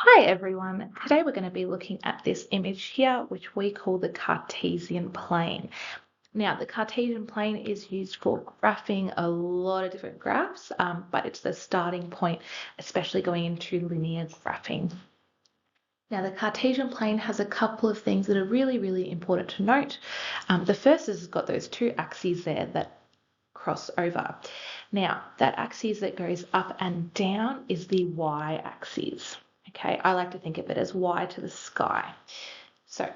Hi everyone. Today we're going to be looking at this image here, which we call the Cartesian plane. Now, the Cartesian plane is used for graphing a lot of different graphs, but it's the starting point, especially going into linear graphing. Now, the Cartesian plane has a couple of things that are really, really important to note. The first is it's got those two axes there that cross over. Now, that axis that goes up and down is the y-axis. Okay, I like to think of it as y to the sky. So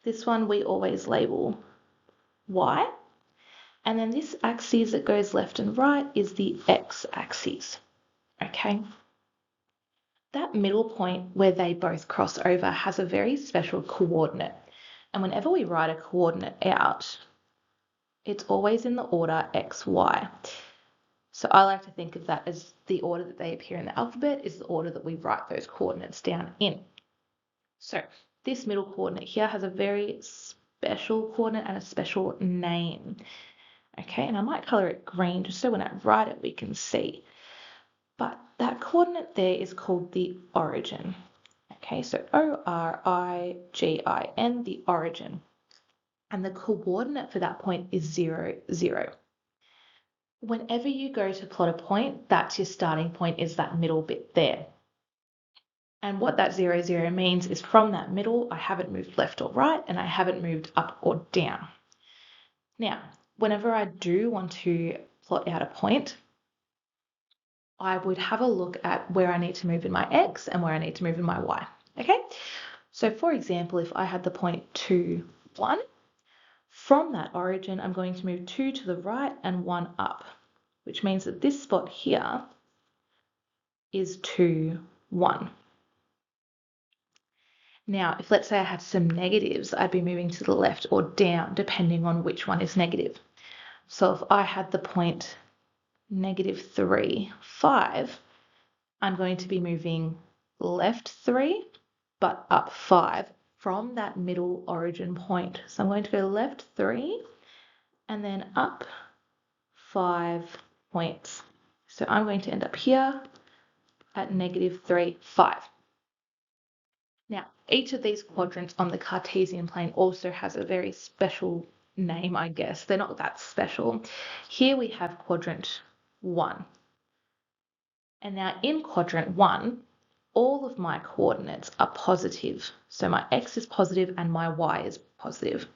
this one we always label y. And then this axis that goes left and right is the x-axis. Okay. That middle point where they both cross over has a very special coordinate. And whenever we write a coordinate out, it's always in the order x, y. So I like to think of that as the order that they appear in the alphabet is the order that we write those coordinates down in. So this middle coordinate here has a very special coordinate and a special name. Okay, and I might color it green just so when I write it we can see. But that coordinate there is called the origin. Okay, so O-R-I-G-I-N, the origin. And the coordinate for that point is 0, 0. Whenever you go to plot a point, that's your starting point, is that middle bit there. And what that 0, 0 means is from that middle, I haven't moved left or right, and I haven't moved up or down. Now, whenever I do want to plot out a point, I would have a look at where I need to move in my x and where I need to move in my y. Okay? So for example, if I had the point 2, 1, from that origin, I'm going to move 2 to the right and 1 up, which means that this spot here is 2, 1. Now, if let's say I had some negatives, I'd be moving to the left or down, depending on which one is negative. So if I had the point -3, 5, I'm going to be moving left 3, but up 5 from that middle origin point. So I'm going to go left 3 and then up 5 points. So I'm going to end up here at -3, 5. Now, each of these quadrants on the Cartesian plane also has a very special name, I guess. They're not that special. Here we have quadrant 1. And now in quadrant 1, all of my coordinates are positive. So my x is positive and my y is positive.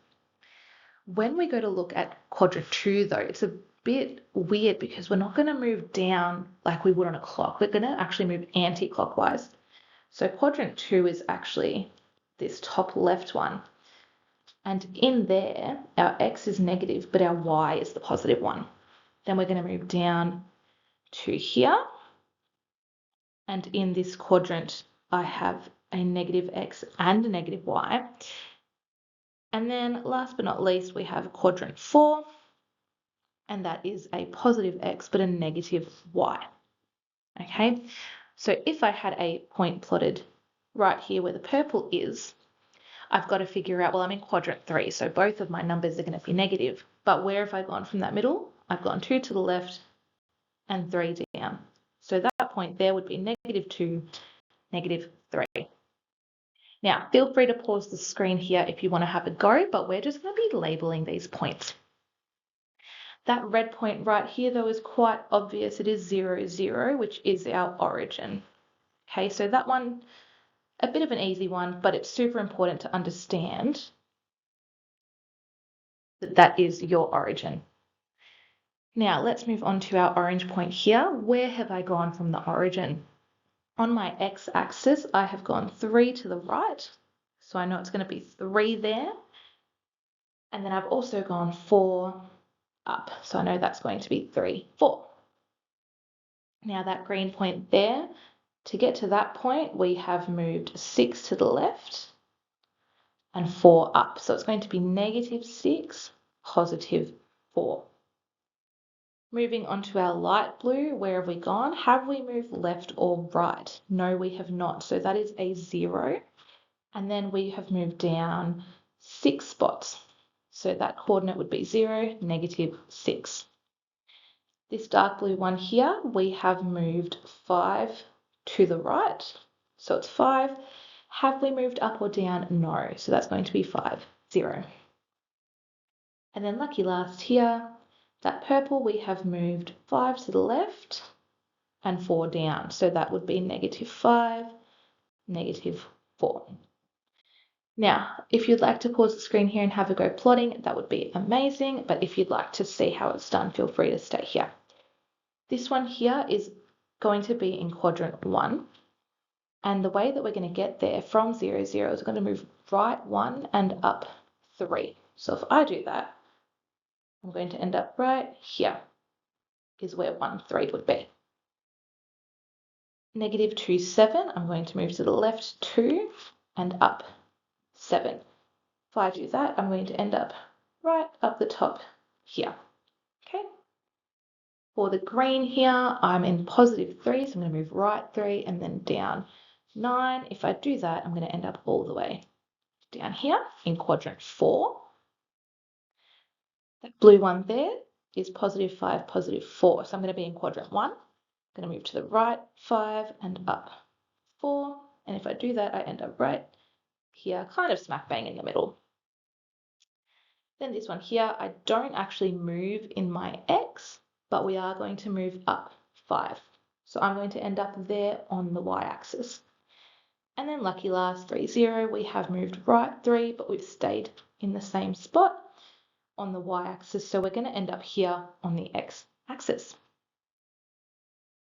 When we go to look at quadrant 2, though, it's a bit weird because we're not going to move down like we would on a clock. We're going to actually move anti-clockwise. So quadrant 2 is actually this top left one. And in there, our x is negative, but our y is the positive one. Then we're going to move down to here. And in this quadrant, I have a negative x and a negative y. And then last but not least, we have quadrant 4. And that is a positive x, but a negative y. Okay, so if I had a point plotted right here where the purple is, I've got to figure out, well, I'm in quadrant 3, so both of my numbers are going to be negative. But where have I gone from that middle? I've gone 2 to the left and 3 down. So that point there would be -2, -3. Now, feel free to pause the screen here if you want to have a go, but we're just going to be labeling these points. That red point right here, though, is quite obvious. It is 0, 0, which is our origin. Okay, so that one, a bit of an easy one, but it's super important to understand that that is your origin. Now, let's move on to our orange point here. Where have I gone from the origin? On my x-axis, I have gone 3 to the right, so I know it's going to be 3 there. And then I've also gone 4 up, so I know that's going to be 3, 4. Now that green point there, to get to that point, we have moved 6 to the left and 4 up. So it's going to be -6, +4. Moving on to our light blue, where have we gone? Have we moved left or right? No, we have not. So that is a 0. And then we have moved down 6 spots. So that coordinate would be 0, -6. This dark blue one here, we have moved 5 to the right. So it's 5. Have we moved up or down? No. So that's going to be 5, 0. And then lucky last here, that purple, we have moved 5 to the left and 4 down. So that would be -5, -4. Now, if you'd like to pause the screen here and have a go plotting, that would be amazing. But if you'd like to see how it's done, feel free to stay here. This one here is going to be in quadrant 1. And the way that we're going to get there from 0, 0 is going to move right 1 and up 3. So if I do that, I'm going to end up right here is where 1, 3 would be. -2, 7, I'm going to move to the left 2 and up 7. If I do that, I'm going to end up right up the top here. Okay. For the green here, I'm in +3, so I'm going to move right 3 and then down 9. If I do that, I'm going to end up all the way down here in quadrant 4. That blue one there is +5, +4. So I'm going to be in quadrant 1. I'm going to move to the right 5 and up 4. And if I do that, I end up right here, kind of smack bang in the middle. Then this one here, I don't actually move in my X, but we are going to move up 5. So I'm going to end up there on the Y-axis. And then lucky last 3, 0, we have moved right 3, but we've stayed in the same spot on the Y-axis. So we're going to end up here on the X-axis.